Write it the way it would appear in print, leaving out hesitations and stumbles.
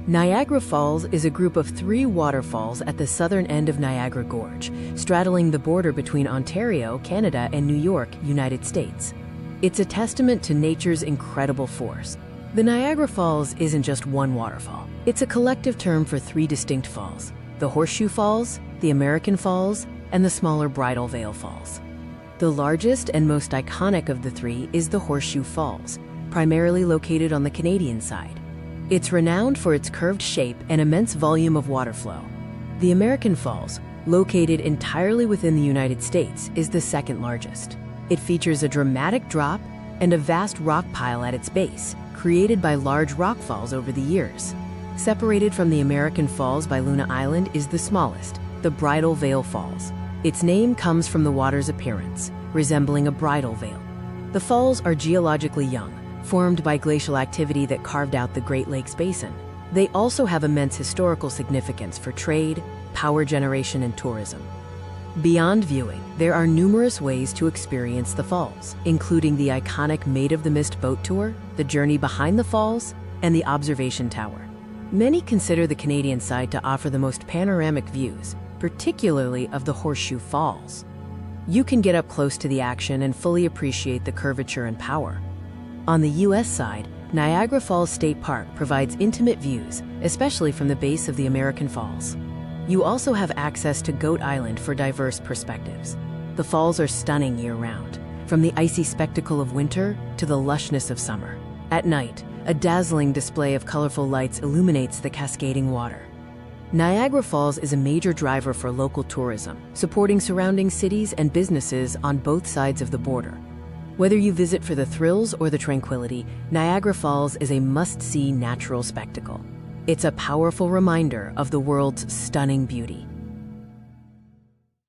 Niagara Falls is a group of 3 waterfalls at the southern end of Niagara Gorge, straddling the border between Ontario, Canada, and New York, United States. It's a testament to nature's incredible force. The Niagara Falls isn't just one waterfall. It's a collective term for 3 distinct falls: the Horseshoe Falls, the American Falls, and the smaller Bridal Veil Falls. The largest and most iconic of the 3 is the Horseshoe Falls, primarily located on the Canadian side. It's renowned for its curved shape and immense volume of water flow. The American Falls, located entirely within the United States, is the second largest. It features a dramatic drop and a vast rock pile at its base, created by large rock falls over the years. Separated from the American Falls by Luna Island is the smallest, the Bridal Veil Falls. Its name comes from the water's appearance, resembling a bridal veil. The falls are geologically young, formed by glacial activity that carved out the Great Lakes Basin. They also have immense historical significance for trade, power generation, and tourism. Beyond viewing, there are numerous ways to experience the falls, including the iconic Maid of the Mist boat tour, the journey behind the falls, and the observation tower. Many consider the Canadian side to offer the most panoramic views, particularly of the Horseshoe Falls. You can get up close to the action and fully appreciate the curvature and power. On the U.S. side, Niagara Falls State Park provides intimate views, especially from the base of the American Falls. You also have access to Goat Island for diverse perspectives. The falls are stunning year-round, from the icy spectacle of winter to the lushness of summer. At night, a dazzling display of colorful lights illuminates the cascading water. Niagara Falls is a major driver for local tourism, supporting surrounding cities and businesses on both sides of the border. Whether you visit for the thrills or the tranquility, Niagara Falls is a must-see natural spectacle. It's a powerful reminder of the world's stunning beauty.